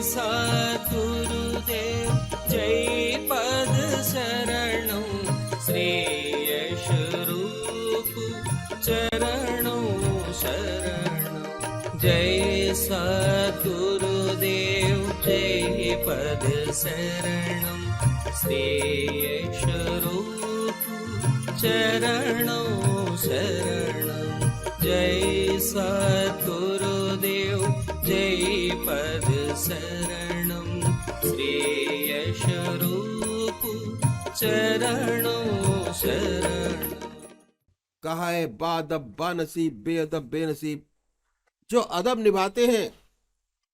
सद्गुरुदेव जय पद शरणौ श्रेयस रूप चरणौ शरणौ। जय सद्गुरुदेव जय पद शरणौ श्रेयस रूप चरणौ शरणौ। जय सद्गुरुदेव जय पद शरणौ श्रेयस रूप चरणौ शरणौ। कहा है बादब बानसीब बेअदब बेनसीब। जो अदब निभाते हैं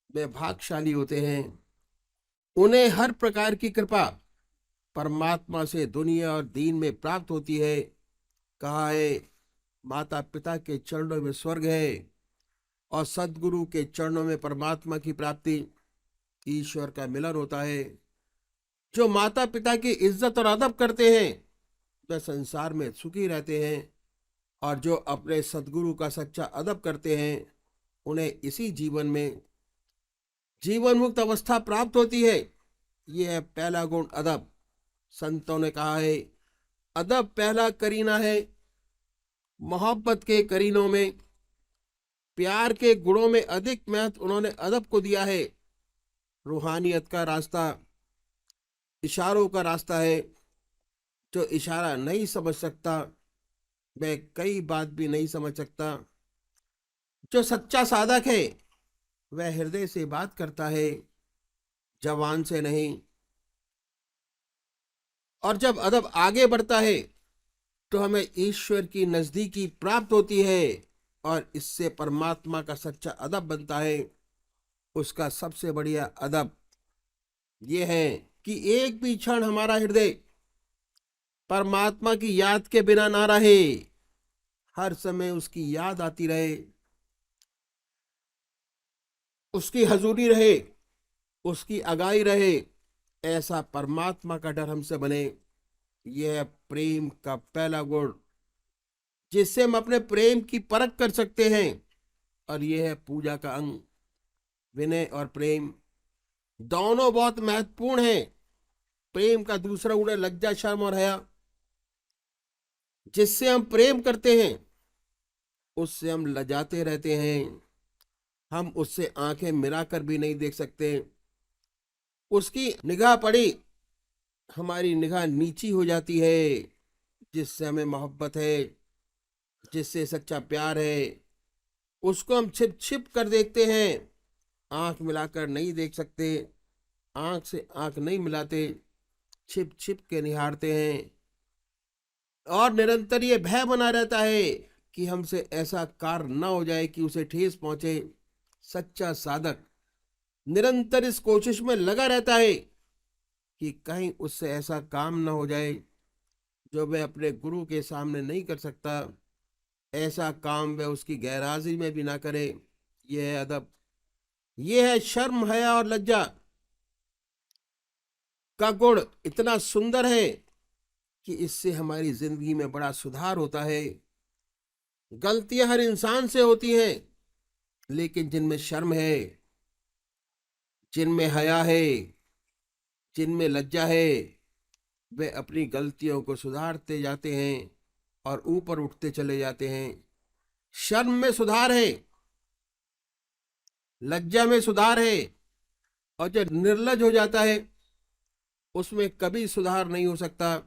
वे भाग्यशाली होते हैं, उन्हें हर प्रकार की कृपा परमात्मा से दुनिया और दीन में प्राप्त होती है। कहा है माता पिता के चरणों में स्वर्ग है और सद्गुरु के चरणों में परमात्मा की प्राप्ति, ईश्वर का मिलन होता है। जो माता पिता की इज्जत और अदब करते हैं वे संसार में सुखी रहते हैं, और जो अपने सद्गुरु का सच्चा अदब करते हैं उन्हें इसी जीवन में जीवन मुक्त अवस्था प्राप्त होती है। यह है पहला गुण अदब। संतों ने कहा है अदब पहला करीना है। मोहब्बत के करीनों में प्यार के गुणों में अधिक महत्व उन्होंने अदब को दिया है। रूहानियत का रास्ता इशारों का रास्ता है। जो इशारा नहीं समझ सकता वह कई बात भी नहीं समझ सकता। जो सच्चा साधक है वह हृदय से बात करता है, जबान से नहीं। और जब अदब आगे बढ़ता है तो हमें ईश्वर की नजदीकी प्राप्त होती है, और इससे परमात्मा का सच्चा अदब बनता है। उसका सबसे बढ़िया अदब यह है कि एक भी क्षण हमारा हृदय परमात्मा की याद के बिना ना रहे, हर समय उसकी याद आती रहे, उसकी हजूरी रहे, उसकी आगाही रहे। ऐसा परमात्मा का डर हमसे बने। यह प्रेम का पहला गुण जिससे हम अपने प्रेम की परख कर सकते हैं, और यह है पूजा का अंग। विनय और प्रेम दोनों बहुत महत्वपूर्ण हैं। प्रेम का दूसरा गुण है लज्जा शर्म और हया। जिससे हम प्रेम करते हैं उससे हम लजाते रहते हैं। हम उससे आंखें मिलाकर भी नहीं देख सकते। उसकी निगाह पड़ी हमारी निगाह नीची हो जाती है। जिससे हमें मोहब्बत है, जिससे सच्चा प्यार है, उसको हम छिप छिप कर देखते हैं, आंख मिलाकर नहीं देख सकते। आंख से आंख नहीं मिलाते, छिप छिप के निहारते हैं। और निरंतर ये भय बना रहता है कि हमसे ऐसा कार्य न हो जाए कि उसे ठेस पहुंचे। सच्चा साधक निरंतर इस कोशिश में लगा रहता है कि कहीं उससे ऐसा काम न हो जाए जो वह अपने गुरु के सामने नहीं कर सकता। ऐसा काम वह उसकी गैरहाजिरी में भी ना करे। यह है अदब। यह है शर्म हया और लज्जा का गुण। इतना सुंदर है कि इससे हमारी जिंदगी में बड़ा सुधार होता है। गलतियां हर इंसान से होती हैं, लेकिन जिनमें शर्म है, जिनमें हया है, जिनमें लज्जा है, वे अपनी गलतियों को सुधारते जाते हैं और ऊपर उठते चले जाते हैं। शर्म में सुधार है, लज्जा में सुधार है, और जो निर्लज हो जाता है उसमें कभी सुधार नहीं हो सकता।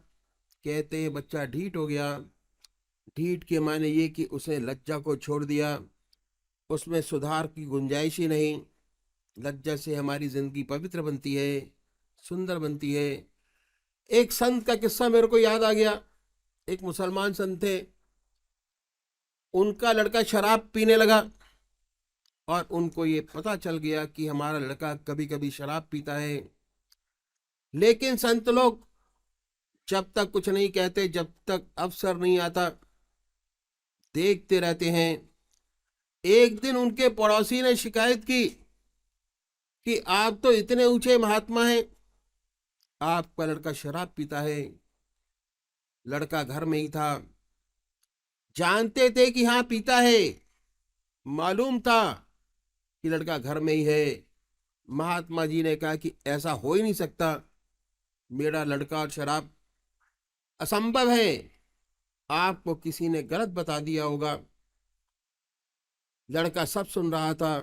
कहते हैं बच्चा ढीठ हो गया। ढीठ के माने ये कि उसने लज्जा को छोड़ दिया, उसमें सुधार की गुंजाइश ही नहीं। लज्जा से हमारी जिंदगी पवित्र बनती है, सुंदर बनती है। एक संत का किस्सा मेरे को याद आ गया। एक मुसलमान संत थे, उनका लड़का शराब पीने लगा और उनको ये पता चल गया कि हमारा लड़का कभी कभी शराब पीता है। लेकिन संत लोग जब तक कुछ नहीं कहते, जब तक अवसर नहीं आता, देखते रहते हैं। एक दिन उनके पड़ोसी ने शिकायत की कि आप तो इतने ऊंचे महात्मा हैं, आपका लड़का शराब पीता है। लड़का घर में ही था, जानते थे कि हाँ पीता है, मालूम था कि लड़का घर में ही है, महात्मा जी ने कहा कि ऐसा हो ही नहीं सकता, मेरा लड़का और शराब असंभव है, आपको किसी ने गलत बता दिया होगा। लड़का सब सुन रहा था।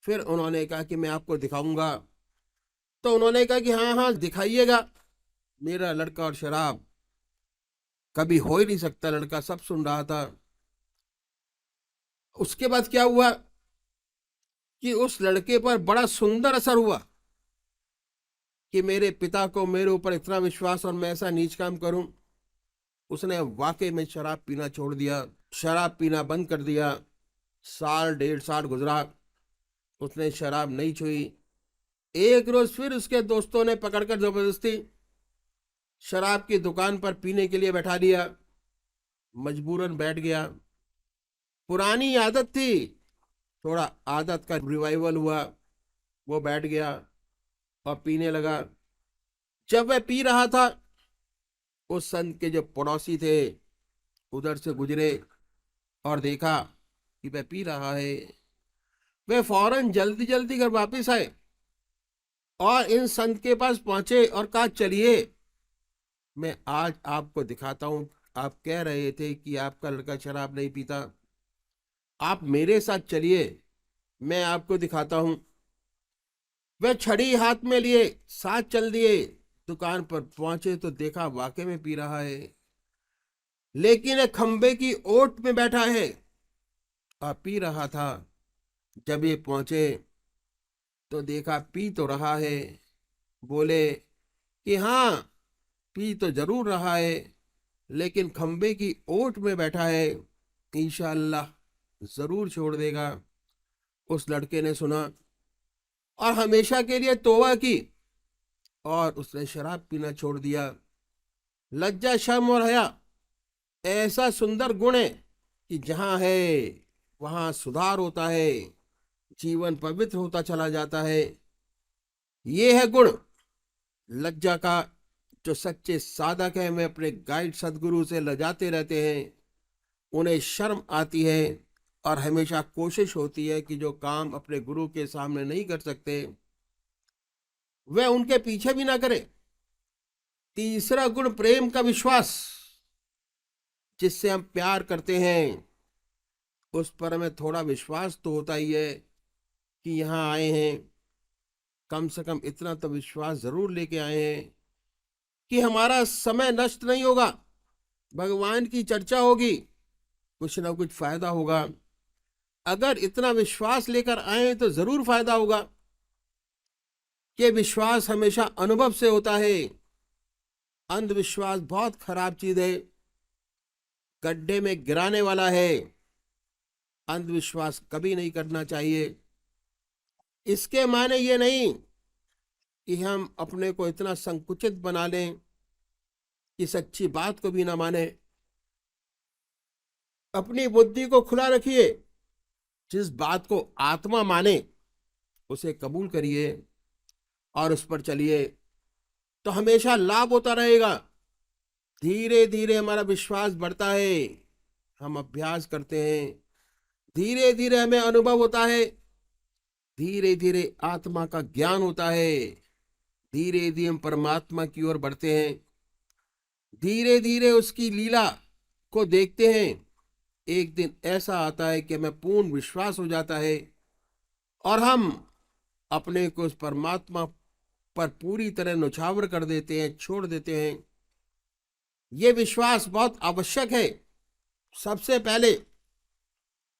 फिर उन्होंने कहा कि मैं आपको दिखाऊंगा। तो उन्होंने कहा कि हाँ हाँ दिखाइएगा, मेरा लड़का और शराब कभी हो ही नहीं सकता। लड़का सब सुन रहा था। उसके बाद क्या हुआ कि उस लड़के पर बड़ा सुंदर असर हुआ कि मेरे पिता को मेरे ऊपर इतना विश्वास और मैं ऐसा नीच काम करूं। उसने वाकई में शराब पीना छोड़ दिया, शराब पीना बंद कर दिया। साल 1.5 साल गुजरा, उसने शराब नहीं छुई। एक रोज फिर उसके दोस्तों ने पकड़कर जबरदस्ती शराब की दुकान पर पीने के लिए बैठा दिया। मजबूरन बैठ गया। पुरानी आदत थी, थोड़ा आदत का रिवाइवल हुआ। वो बैठ गया और पीने लगा। जब वह पी रहा था, उस संत के जो पड़ोसी थे उधर से गुजरे और देखा कि वह पी रहा है। वे फौरन जल्दी जल्दी घर वापिस आए और इन संत के पास पहुंचे और कहा, चलिए मैं आज आपको दिखाता हूं। आप कह रहे थे कि आपका लड़का शराब नहीं पीता, आप मेरे साथ चलिए, मैं आपको दिखाता हूं। वे छड़ी हाथ में लिए साथ चल दिए। दुकान पर पहुंचे तो देखा वाकई में पी रहा है, लेकिन एक खंबे की ओट में बैठा है और पी रहा था। जब ये पहुंचे तो देखा पी तो रहा है। बोले कि हाँ, पी तो जरूर रहा है, लेकिन खंबे की ओट में बैठा है, इंशाअल्लाह जरूर छोड़ देगा। उस लड़के ने सुना और हमेशा के लिए तौबा की और उसने शराब पीना छोड़ दिया। लज्जा, शर्म और हया ऐसा सुंदर गुण है कि जहां है वहां सुधार होता है, जीवन पवित्र होता चला जाता है। ये है गुण लज्जा का, जो सच्चे साधक हैं वे अपने गाइड सदगुरु से लजाते रहते हैं। उन्हें शर्म आती है और हमेशा कोशिश होती है कि जो काम अपने गुरु के सामने नहीं कर सकते वह उनके पीछे भी ना करे। तीसरा गुण प्रेम का विश्वास, जिससे हम प्यार करते हैं उस पर हमें थोड़ा विश्वास तो होता ही है कि यहाँ आए हैं, कम से कम इतना तो विश्वास जरूर लेके आए हैं कि हमारा समय नष्ट नहीं होगा, भगवान की चर्चा होगी, कुछ ना कुछ फायदा होगा। अगर इतना विश्वास लेकर आए तो जरूर फायदा होगा। ये विश्वास हमेशा अनुभव से होता है। अंधविश्वास बहुत खराब चीज है, गड्ढे में गिराने वाला है। अंधविश्वास कभी नहीं करना चाहिए। इसके माने ये नहीं कि हम अपने को इतना संकुचित बना लें कि सच्ची बात को भी ना माने। अपनी बुद्धि को खुला रखिए, जिस बात को आत्मा माने उसे कबूल करिए और उस पर चलिए, तो हमेशा लाभ होता रहेगा। धीरे धीरे हमारा विश्वास बढ़ता है, हम अभ्यास करते हैं, धीरे धीरे हमें अनुभव होता है, धीरे धीरे आत्मा का ज्ञान होता है, धीरे धीरे हम परमात्मा की ओर बढ़ते हैं, धीरे धीरे उसकी लीला को देखते हैं। एक दिन ऐसा आता है कि हमें पूर्ण विश्वास हो जाता है और हम अपने को उस परमात्मा पर पूरी तरह न्यौछावर कर देते हैं, छोड़ देते हैं। ये विश्वास बहुत आवश्यक है। सबसे पहले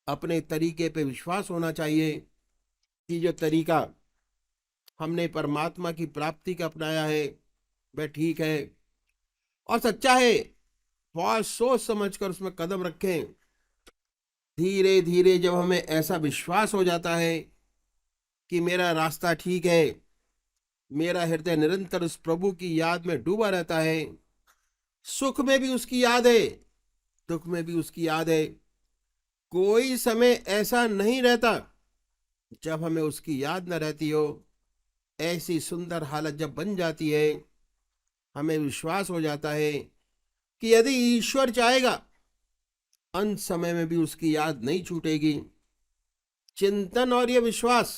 अपने तरीके पे विश्वास होना चाहिए कि जो तरीका हमने परमात्मा की प्राप्ति का अपनाया है वह ठीक है और सच्चा है। बहुत सोच समझकर उसमें कदम रखें। धीरे धीरे जब हमें ऐसा विश्वास हो जाता है कि मेरा रास्ता ठीक है, मेरा हृदय निरंतर उस प्रभु की याद में डूबा रहता है, सुख में भी उसकी याद है, दुख में भी उसकी याद है, कोई समय ऐसा नहीं रहता जब हमें उसकी याद न रहती हो। ऐसी सुंदर हालत जब बन जाती है, हमें विश्वास हो जाता है कि यदि ईश्वर चाहेगा अंत समय में भी उसकी याद नहीं छूटेगी। चिंतन और यह विश्वास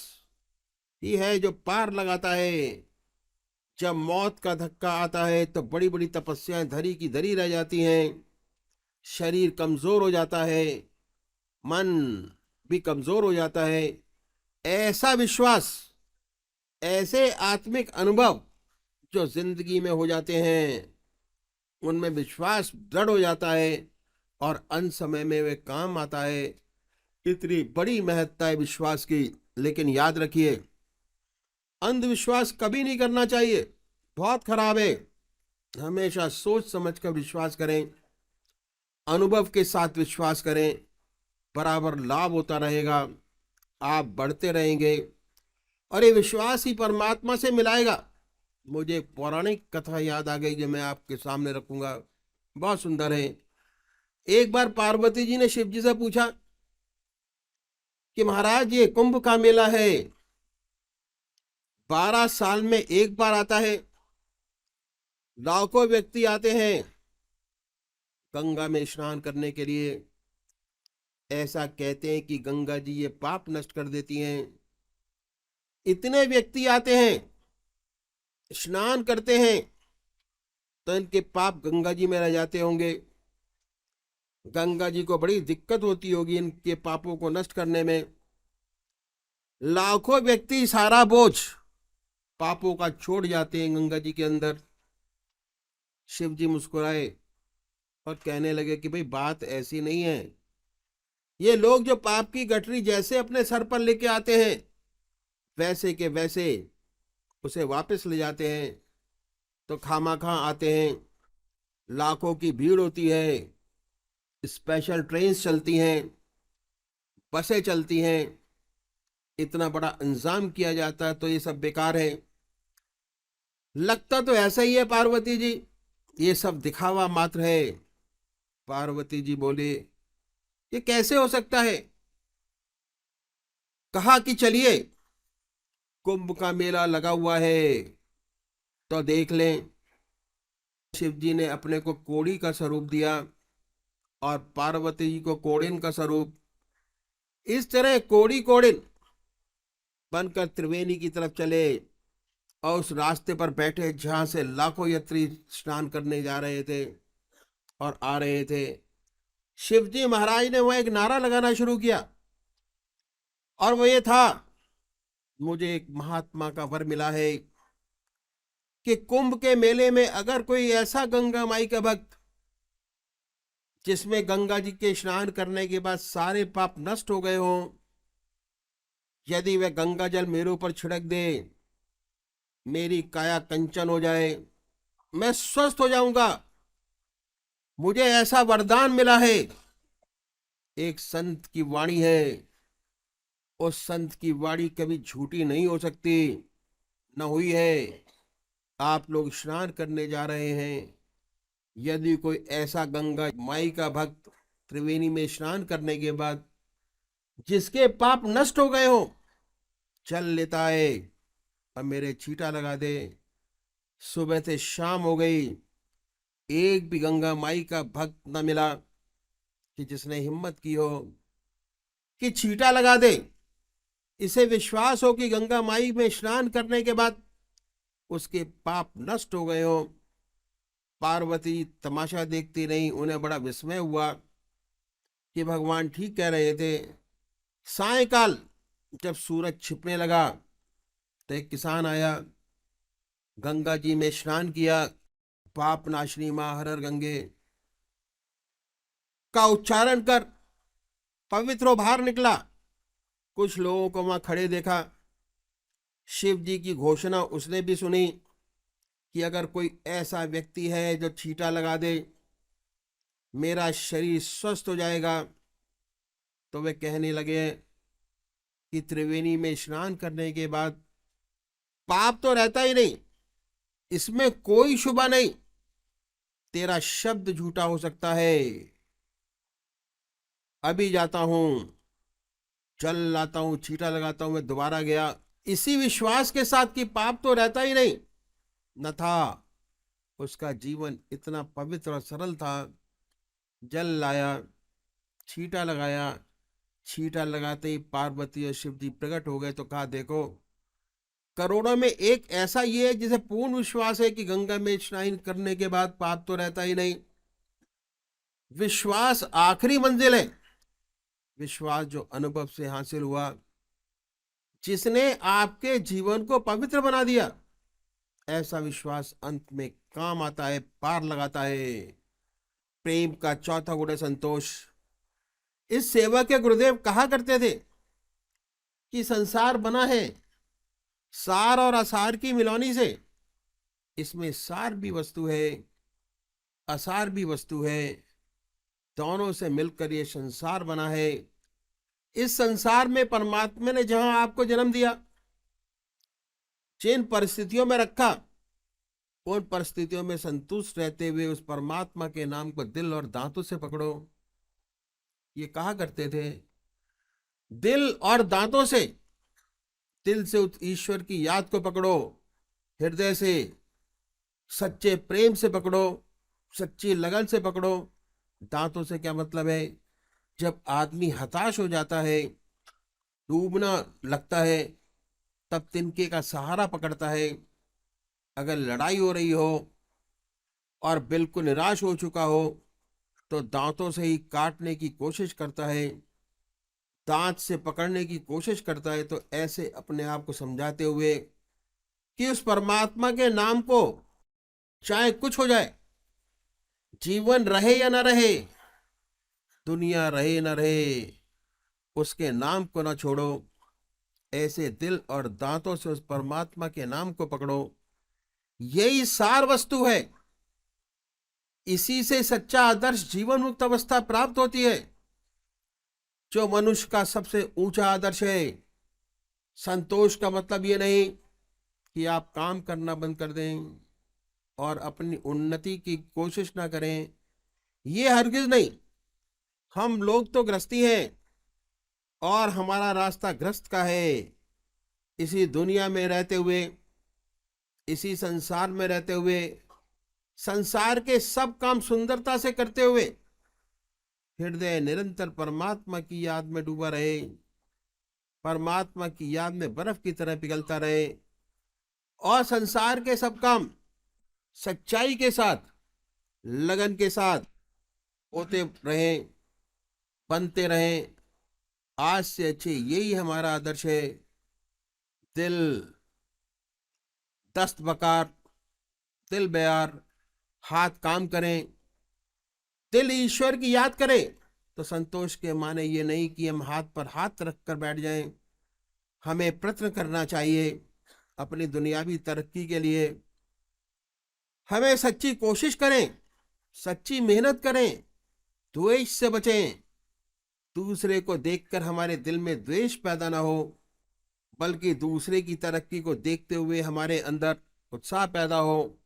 ही है जो पार लगाता है। जब मौत का धक्का आता है तो बड़ी बड़ी तपस्याएं धरी की धरी रह जाती हैं, शरीर कमजोर हो जाता है, मन भी कमजोर हो जाता है। ऐसा विश्वास, ऐसे आत्मिक अनुभव जो जिंदगी में हो जाते हैं, उनमें विश्वास दृढ़ हो जाता है और अंत समय में वे काम आता है। इतनी बड़ी महत्ता है विश्वास की। लेकिन याद रखिए, अंधविश्वास कभी नहीं करना चाहिए, बहुत खराब है। हमेशा सोच समझ कर विश्वास करें, अनुभव के साथ विश्वास करें, बराबर लाभ होता रहेगा, आप बढ़ते रहेंगे और ये विश्वास ही परमात्मा से मिलाएगा। मुझे एक पौराणिक कथा याद आ गई जो मैं आपके सामने रखूंगा, बहुत सुंदर है। एक बार पार्वती जी ने शिव जी से पूछा कि महाराज, ये कुंभ का मेला है, 12 साल में एक बार आता है, लाखों व्यक्ति आते हैं गंगा में स्नान करने के लिए। ऐसा कहते हैं कि गंगा जी ये पाप नष्ट कर देती हैं। इतने व्यक्ति आते हैं, स्नान करते हैं, तो इनके पाप गंगा जी में रह जाते होंगे। गंगा जी को बड़ी दिक्कत होती होगी इनके पापों को नष्ट करने में। लाखों व्यक्ति सारा बोझ पापों का छोड़ जाते हैं गंगा जी के अंदर। शिव जी मुस्कुराए और कहने लगे कि भाई, बात ऐसी नहीं है। ये लोग जो पाप की गठरी जैसे अपने सर पर लेके आते हैं, वैसे के वैसे उसे वापस ले जाते हैं। तो खामाखा आते हैं, लाखों की भीड़ होती है, स्पेशल ट्रेन चलती हैं, बसें चलती हैं, इतना बड़ा इंतजाम किया जाता है, तो ये सब बेकार है। लगता तो ऐसा ही है पार्वती जी, ये सब दिखावा मात्र है। पार्वती जी बोले, ये कैसे हो सकता है? कहा कि चलिए, कुंभ का मेला लगा हुआ है तो देख लें। शिव जी ने अपने को कोड़ी का स्वरूप दिया और पार्वती जी को कोड़िन का स्वरूप। इस तरह कोड़ी कोड़िन बनकर त्रिवेणी की तरफ चले और उस रास्ते पर बैठे जहां से लाखों यात्री स्नान करने जा रहे थे और आ रहे थे। शिवजी महाराज ने वह एक नारा लगाना शुरू किया और वो ये था, मुझे एक महात्मा का वर मिला है कि कुंभ के मेले में अगर कोई ऐसा गंगा माई का भक्त जिसमें गंगा जी के स्नान करने के बाद सारे पाप नष्ट हो गए हों, यदि वह गंगा जल मेरे ऊपर छिड़क दे, मेरी काया कंचन हो जाए, मैं स्वस्थ हो जाऊंगा, मुझे ऐसा वरदान मिला है। एक संत की वाणी है, उस संत की वाणी कभी झूठी नहीं हो सकती, न हुई है। आप लोग स्नान करने जा रहे हैं, यदि कोई ऐसा गंगा माई का भक्त त्रिवेणी में स्नान करने के बाद जिसके पाप नष्ट हो गए हो, चल लेता है और मेरे छींटा लगा दे। सुबह से शाम हो गई, एक भी गंगा माई का भक्त न मिला कि जिसने हिम्मत की हो कि छींटा लगा दे। इसे विश्वास हो कि गंगा माई में स्नान करने के बाद उसके पाप नष्ट हो गए हो। पार्वती तमाशा देखती रही, उन्हें बड़ा विस्मय हुआ कि भगवान ठीक कह रहे थे। सायंकाल जब सूरज छिपने लगा तो एक किसान आया, गंगा जी में स्नान किया, पाप नाशनी मां हर हर गंगे का उच्चारण कर पवित्र बाहर निकला। कुछ लोगों को वहां खड़े देखा। शिव जी की घोषणा उसने भी सुनी कि अगर कोई ऐसा व्यक्ति है जो छींटा लगा दे, मेरा शरीर स्वस्थ हो जाएगा। तो वे कहने लगे कि त्रिवेणी में स्नान करने के बाद पाप तो रहता ही नहीं, इसमें कोई शुबा नहीं, तेरा शब्द झूठा हो सकता है। अभी जाता हूं, चल लाता हूं, छींटा लगाता हूं। मैं दोबारा गया, इसी विश्वास के साथ कि पाप तो रहता ही नहीं न था। उसका जीवन इतना पवित्र और सरल था। जल लाया, छींटा लगाया, छींटा लगाते ही पार्वती और शिव जी प्रकट हो गए। तो कहा, देखो, करोड़ों में एक ऐसा ये है जिसे पूर्ण विश्वास है कि गंगा में स्नान करने के बाद पाप तो रहता ही नहीं। विश्वास आखिरी मंजिल है, विश्वास जो अनुभव से हासिल हुआ, जिसने आपके जीवन को पवित्र बना दिया। ऐसा विश्वास अंत में काम आता है, पार लगाता है। प्रेम का चौथा गुण है संतोष। इस सेवा के गुरुदेव कहा करते थे कि संसार बना है सार और असार की मिलौनी से। इसमें सार भी वस्तु है, असार भी वस्तु है, दोनों से मिलकर ये संसार बना है। इस संसार में परमात्मा ने जहां आपको जन्म दिया, जिन परिस्थितियों में रखा, उन परिस्थितियों में संतुष्ट रहते हुए उस परमात्मा के नाम को दिल और दांतों से पकड़ो। ये कहा करते थे, दिल और दांतों से, दिल से उस ईश्वर की याद को पकड़ो, हृदय से सच्चे प्रेम से पकड़ो, सच्ची लगन से पकड़ो। दांतों से क्या मतलब है? जब आदमी हताश हो जाता है, डूबना लगता है, तब तिनके का सहारा पकड़ता है। अगर लड़ाई हो रही हो और बिल्कुल निराश हो चुका हो तो दांतों से ही काटने की कोशिश करता है, दांत से पकड़ने की कोशिश करता है। तो ऐसे अपने आप को समझाते हुए कि उस परमात्मा के नाम को, चाहे कुछ हो जाए, जीवन रहे या न रहे, दुनिया रहे न रहे, उसके नाम को न छोड़ो। ऐसे दिल और दांतों से उस परमात्मा के नाम को पकड़ो। यही सार वस्तु है। इसी से सच्चा आदर्श जीवन मुक्त अवस्था प्राप्त होती है, जो मनुष्य का सबसे ऊंचा आदर्श है। संतोष का मतलब ये नहीं कि आप काम करना बंद कर दें और अपनी उन्नति की कोशिश ना करें, ये हरगिज नहीं। हम लोग तो गृहस्थी हैं और हमारा रास्ता गृहस्थ का है। इसी दुनिया में रहते हुए, इसी संसार में रहते हुए, संसार के सब काम सुंदरता से करते हुए, हृदय निरंतर परमात्मा की याद में डूबा रहे, परमात्मा की याद में बर्फ की तरह पिघलता रहे, और संसार के सब काम सच्चाई के साथ, लगन के साथ होते रहें, बनते रहें। आज से अच्छे यही हमारा आदर्श है। दिल दस्त बकार, दिल बयार, हाथ काम करें, दिल ईश्वर की याद करें। तो संतोष के माने ये नहीं कि हम हाथ पर हाथ रखकर बैठ जाएं। हमें प्रयत्न करना चाहिए अपनी दुनियावी तरक्की के लिए। हमें सच्ची कोशिश करें, सच्ची मेहनत करें, द्वेष से बचें। दूसरे को देखकर हमारे दिल में द्वेष पैदा ना हो, बल्कि दूसरे की तरक्की को देखते हुए हमारे अंदर उत्साह पैदा हो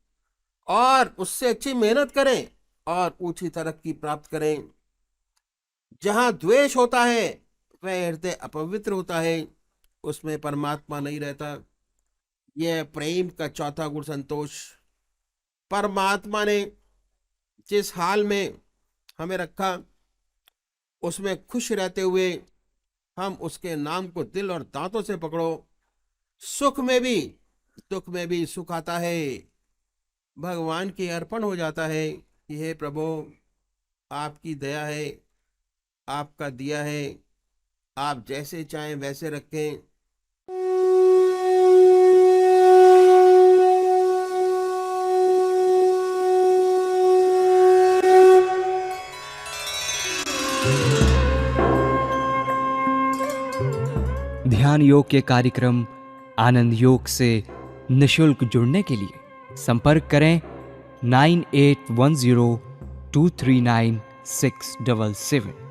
और उससे अच्छी मेहनत करें और ऊंची तरक्की प्राप्त करें। जहां द्वेष होता है वह हृदय अपवित्र होता है, उसमें परमात्मा नहीं रहता। यह प्रेम का चौथा गुण संतोष। परमात्मा ने जिस हाल में हमें रखा, उसमें खुश रहते हुए हम उसके नाम को दिल और दांतों से पकड़ो। सुख में भी दुख में भी सुख आता है, भगवान की अर्पण हो जाता है कि हे प्रभु, आपकी दया है, आपका दिया है, आप जैसे चाहें वैसे रखें। ध्यान योग के कार्यक्रम आनंद योग से निशुल्क जुड़ने के लिए संपर्क करें 9810239677।